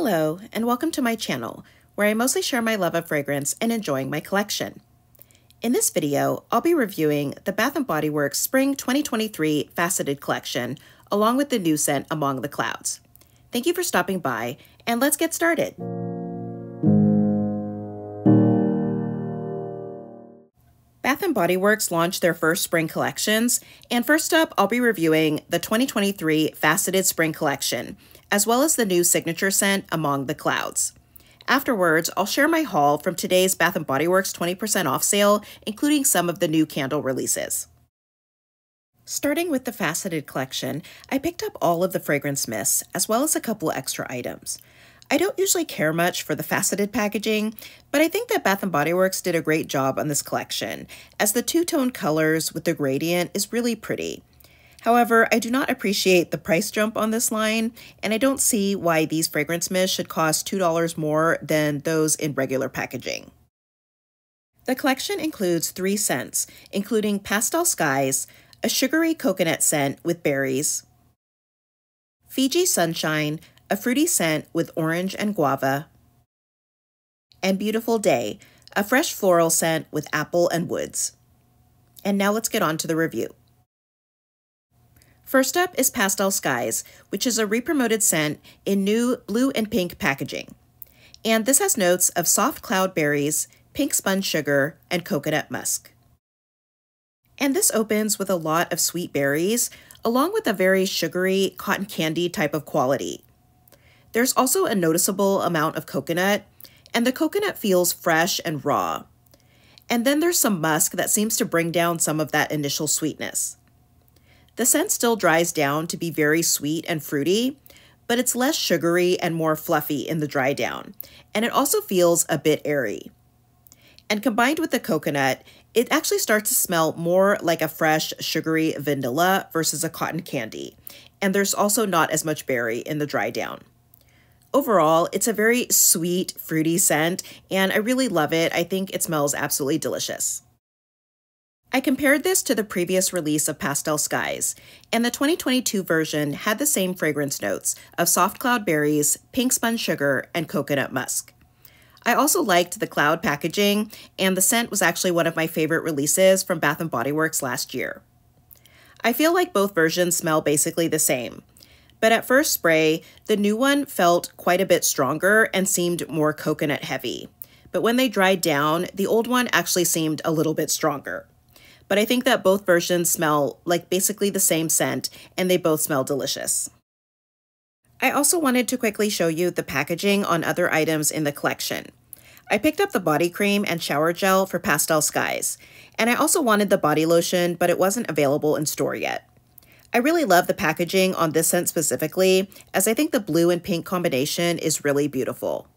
Hello, and welcome to my channel, where I mostly share my love of fragrance and enjoying my collection. In this video, I'll be reviewing the Bath & Body Works Spring 2023 Faceted collection, along with the new scent Among the Clouds. Thank you for stopping by, and let's get started. Bath & Body Works launched their first spring collections, and first up, I'll be reviewing the 2023 Faceted Spring Collection, as well as the new signature scent Among the Clouds. Afterwards, I'll share my haul from today's Bath & Body Works 20% off sale, including some of the new candle releases. Starting with the Faceted collection, I picked up all of the fragrance mists, as well as a couple extra items. I don't usually care much for the faceted packaging, but I think that Bath & Body Works did a great job on this collection, as the two-tone colors with the gradient is really pretty. However, I do not appreciate the price jump on this line, and I don't see why these fragrance mists should cost $2 more than those in regular packaging. The collection includes 3 scents, including Pastel Skies, a sugary coconut scent with berries, Fiji Sunshine, a fruity scent with orange and guava, and Beautiful Day, a fresh floral scent with apple and woods. And now let's get on to the review. First up is Pastel Skies, which is a re-promoted scent in new blue and pink packaging. And this has notes of soft cloud berries, pink spun sugar, and coconut musk. And this opens with a lot of sweet berries, along with a very sugary cotton candy type of quality. There's also a noticeable amount of coconut, and the coconut feels fresh and raw. And then there's some musk that seems to bring down some of that initial sweetness. The scent still dries down to be very sweet and fruity, but it's less sugary and more fluffy in the dry down, and it also feels a bit airy. And combined with the coconut, it actually starts to smell more like a fresh, sugary vanilla versus a cotton candy, and there's also not as much berry in the dry down. Overall, it's a very sweet, fruity scent, and I really love it. I think it smells absolutely delicious. I compared this to the previous release of Pastel Skies, and the 2022 version had the same fragrance notes of soft cloud berries, pink spun sugar, and coconut musk. I also liked the cloud packaging, and the scent was actually one of my favorite releases from Bath & Body Works last year. I feel like both versions smell basically the same, but at first spray, the new one felt quite a bit stronger and seemed more coconut heavy. But when they dried down, the old one actually seemed a little bit stronger. But I think that both versions smell like basically the same scent, and they both smell delicious. I also wanted to quickly show you the packaging on other items in the collection. I picked up the body cream and shower gel for Pastel Skies, and I also wanted the body lotion, but it wasn't available in store yet. I really love the packaging on this scent specifically, as I think the blue and pink combination is really beautiful.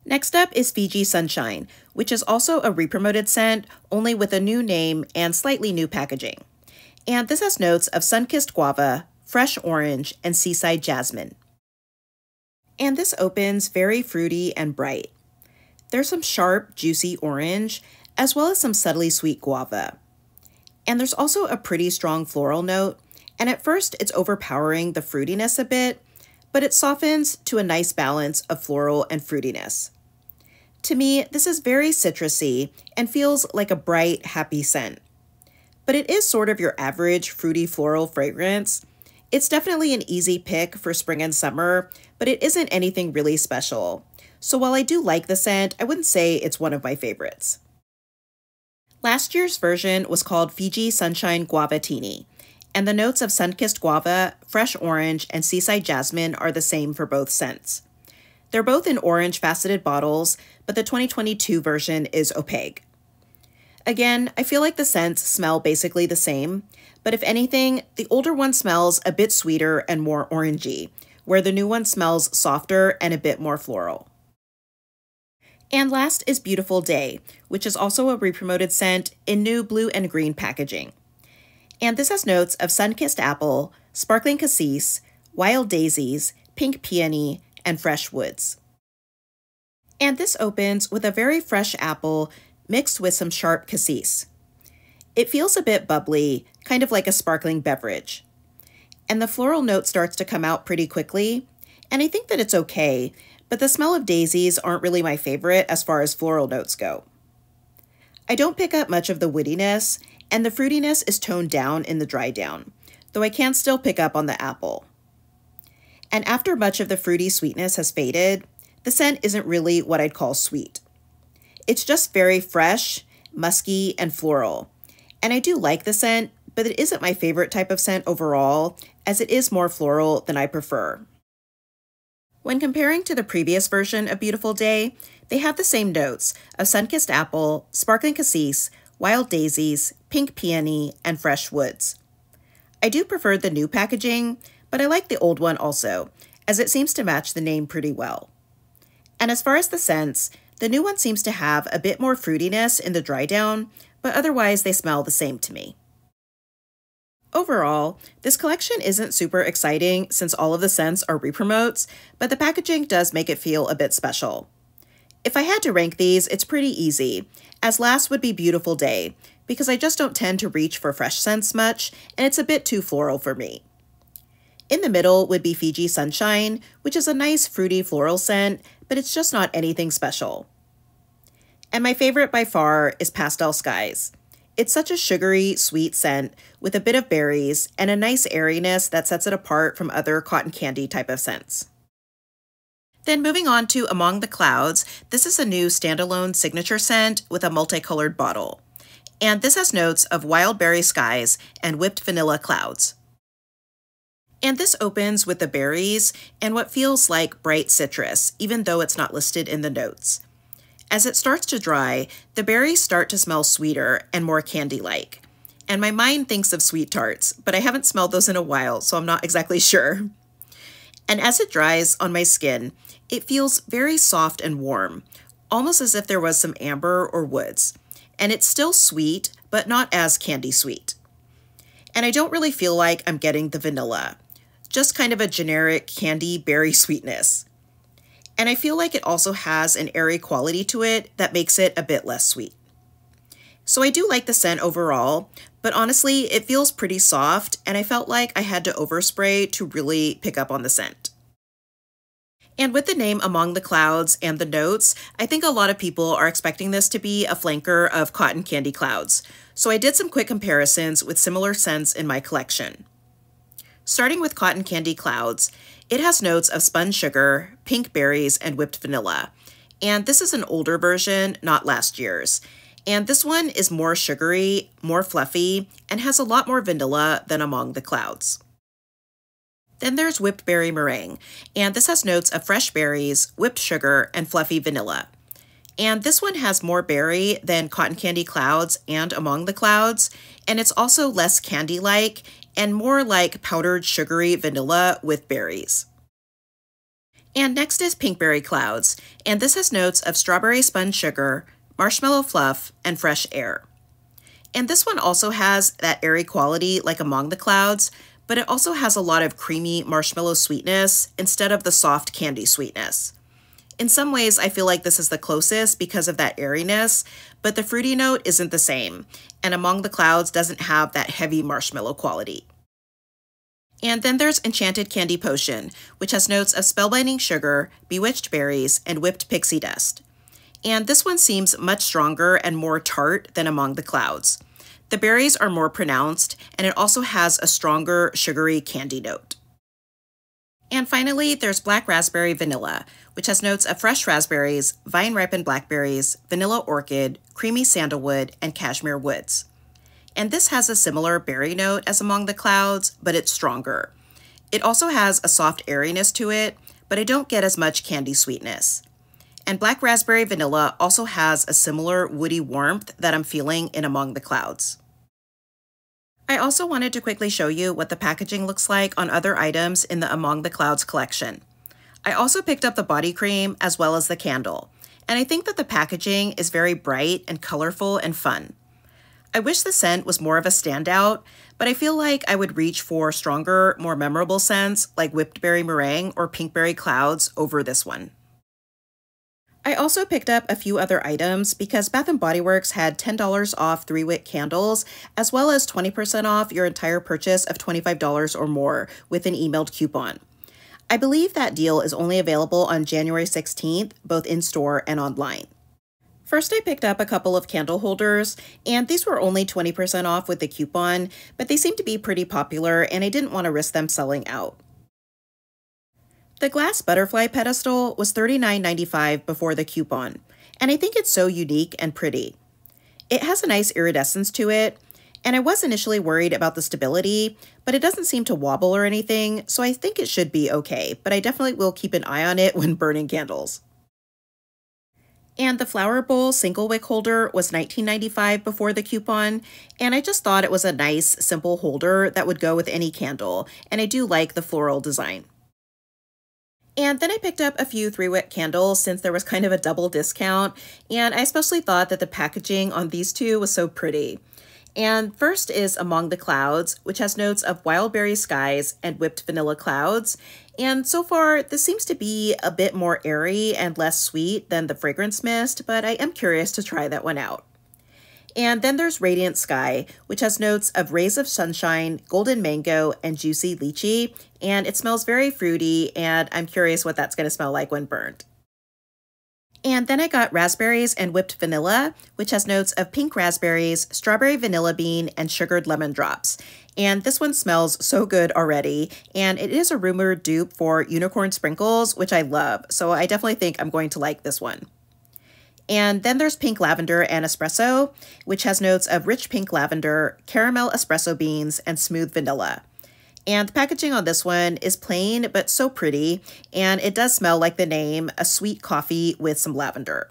Next up is Fiji Sunshine, which is also a re-promoted scent, only with a new name and slightly new packaging. And this has notes of sun-kissed guava, fresh orange, and seaside jasmine. And this opens very fruity and bright. There's some sharp, juicy orange, as well as some subtly sweet guava. And there's also a pretty strong floral note, and at first it's overpowering the fruitiness a bit, but it softens to a nice balance of floral and fruitiness. To me, this is very citrusy and feels like a bright, happy scent. But it is sort of your average fruity floral fragrance. It's definitely an easy pick for spring and summer, but it isn't anything really special. So while I do like the scent, I wouldn't say it's one of my favorites. Last year's version was called Fiji Sunshine Guavatini, and the notes of sun-kissed guava, fresh orange, and seaside jasmine are the same for both scents. They're both in orange faceted bottles, but the 2022 version is opaque. Again, I feel like the scents smell basically the same, but if anything, the older one smells a bit sweeter and more orangey, where the new one smells softer and a bit more floral. And last is Beautiful Day, which is also a re-promoted scent in new blue and green packaging. And this has notes of sun-kissed apple, sparkling cassis, wild daisies, pink peony, and fresh woods. And this opens with a very fresh apple mixed with some sharp cassis. It feels a bit bubbly, kind of like a sparkling beverage. And the floral note starts to come out pretty quickly, and I think that it's okay, but the smell of daisies aren't really my favorite as far as floral notes go. I don't pick up much of the woodiness, and the fruitiness is toned down in the dry down, though I can still pick up on the apple. And after much of the fruity sweetness has faded, the scent isn't really what I'd call sweet. It's just very fresh, musky, and floral. And I do like the scent, but it isn't my favorite type of scent overall, as it is more floral than I prefer. When comparing to the previous version of Beautiful Day, they have the same notes of sun-kissed apple, sparkling cassis, wild daisies, pink peony, and fresh woods. I do prefer the new packaging, but I like the old one also, as it seems to match the name pretty well. And as far as the scents, the new one seems to have a bit more fruitiness in the dry down, but otherwise they smell the same to me. Overall, this collection isn't super exciting since all of the scents are re-promotes, but the packaging does make it feel a bit special. If I had to rank these, it's pretty easy, as last would be Beautiful Day, because I just don't tend to reach for fresh scents much, and it's a bit too floral for me. In the middle would be Fiji Sunshine, which is a nice fruity floral scent, but it's just not anything special. And my favorite by far is Pastel Skies. It's such a sugary, sweet scent with a bit of berries and a nice airiness that sets it apart from other cotton candy type of scents. Then moving on to Among the Clouds, this is a new standalone signature scent with a multicolored bottle. And this has notes of wild berry skies and whipped vanilla clouds. And this opens with the berries and what feels like bright citrus, even though it's not listed in the notes. As it starts to dry, the berries start to smell sweeter and more candy-like. And my mind thinks of sweet tarts, but I haven't smelled those in a while, so I'm not exactly sure. And as it dries on my skin, it feels very soft and warm, almost as if there was some amber or woods. And it's still sweet, but not as candy sweet. And I don't really feel like I'm getting the vanilla, just kind of a generic candy berry sweetness. And I feel like it also has an airy quality to it that makes it a bit less sweet. So I do like the scent overall, but honestly, it feels pretty soft, and I felt like I had to overspray to really pick up on the scent. And with the name Among the Clouds and the notes, I think a lot of people are expecting this to be a flanker of cotton candy clouds. So I did some quick comparisons with similar scents in my collection. Starting with Cotton Candy Clouds, it has notes of spun sugar, pink berries, and whipped vanilla. And this is an older version, not last year's. And this one is more sugary, more fluffy, and has a lot more vanilla than Among the Clouds. Then there's Whipped Berry Meringue, and this has notes of fresh berries, whipped sugar, and fluffy vanilla. And this one has more berry than Cotton Candy Clouds and Among the Clouds, and it's also less candy-like and more like powdered sugary vanilla with berries. And next is Pinkberry Clouds, and this has notes of strawberry spun sugar, marshmallow fluff, and fresh air. And this one also has that airy quality like Among the Clouds, but it also has a lot of creamy marshmallow sweetness instead of the soft candy sweetness. In some ways, I feel like this is the closest because of that airiness, but the fruity note isn't the same, and Among the Clouds doesn't have that heavy marshmallow quality. And then there's Enchanted Candy Potion, which has notes of spellbinding sugar, bewitched berries, and whipped pixie dust. And this one seems much stronger and more tart than Among the Clouds. The berries are more pronounced, and it also has a stronger sugary candy note. And finally, there's Black Raspberry Vanilla, which has notes of fresh raspberries, vine-ripened blackberries, vanilla orchid, creamy sandalwood, and cashmere woods. And this has a similar berry note as Among the Clouds, but it's stronger. It also has a soft airiness to it, but I don't get as much candy sweetness. And Black Raspberry Vanilla also has a similar woody warmth that I'm feeling in Among the Clouds. I also wanted to quickly show you what the packaging looks like on other items in the Among the Clouds collection. I also picked up the body cream as well as the candle, and I think that the packaging is very bright and colorful and fun. I wish the scent was more of a standout, but I feel like I would reach for stronger, more memorable scents like Whipped Berry Meringue or Pinkberry Clouds over this one. I also picked up a few other items because Bath & Body Works had $10 off 3-wick candles, as well as 20% off your entire purchase of $25 or more with an emailed coupon. I believe that deal is only available on January 16th, both in-store and online. First, I picked up a couple of candle holders, and these were only 20% off with the coupon, but they seemed to be pretty popular, and I didn't want to risk them selling out. The glass butterfly pedestal was $39.95 before the coupon, and I think it's so unique and pretty. It has a nice iridescence to it, and I was initially worried about the stability, but it doesn't seem to wobble or anything, so I think it should be okay, but I definitely will keep an eye on it when burning candles. And the flower bowl single wick holder was $19.95 before the coupon, and I just thought it was a nice, simple holder that would go with any candle, and I do like the floral design. And then I picked up a few 3-wick candles since there was kind of a double discount, and I especially thought that the packaging on these two was so pretty. And first is Among the Clouds, which has notes of Wildberry Skies and Whipped Vanilla Clouds. And so far, this seems to be a bit more airy and less sweet than the Fragrance Mist, but I am curious to try that one out. And then there's Radiant Sky, which has notes of Rays of Sunshine, Golden Mango, and Juicy Lychee, and it smells very fruity, and I'm curious what that's going to smell like when burned. And then I got Raspberries and Whipped Vanilla, which has notes of pink raspberries, strawberry vanilla bean, and sugared lemon drops. And this one smells so good already, and it is a rumored dupe for Unicorn Sprinkles, which I love, so I definitely think I'm going to like this one. And then there's Pink Lavender and Espresso, which has notes of rich pink lavender, caramel espresso beans, and smooth vanilla. And the packaging on this one is plain but so pretty, and it does smell like the name, a sweet coffee with some lavender.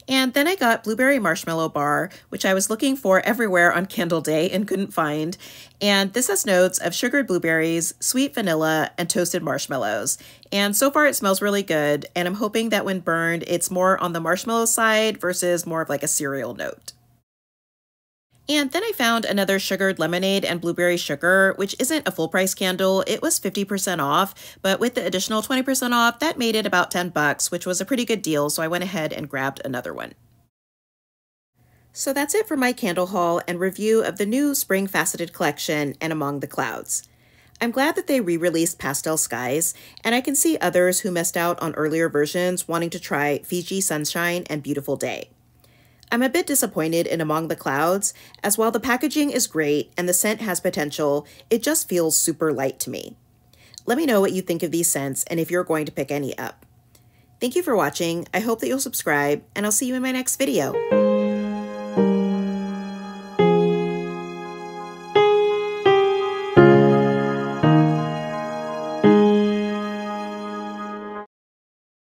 And then I got Blueberry Marshmallow Bar, which I was looking for everywhere on Candle Day and couldn't find. And this has notes of sugared blueberries, sweet vanilla, and toasted marshmallows. And so far it smells really good, and I'm hoping that when burned, it's more on the marshmallow side versus more of like a cereal note. And then I found another sugared lemonade and blueberry sugar, which isn't a full price candle. It was 50% off, but with the additional 20% off, that made it about $10, which was a pretty good deal, so I went ahead and grabbed another one. So that's it for my candle haul and review of the new Spring Faceted collection and Among the Clouds. I'm glad that they re-released Pastel Skies, and I can see others who missed out on earlier versions wanting to try Fiji Sunshine and Beautiful Day. I'm a bit disappointed in Among the Clouds, as while the packaging is great and the scent has potential, it just feels super light to me. Let me know what you think of these scents and if you're going to pick any up. Thank you for watching, I hope that you'll subscribe, and I'll see you in my next video.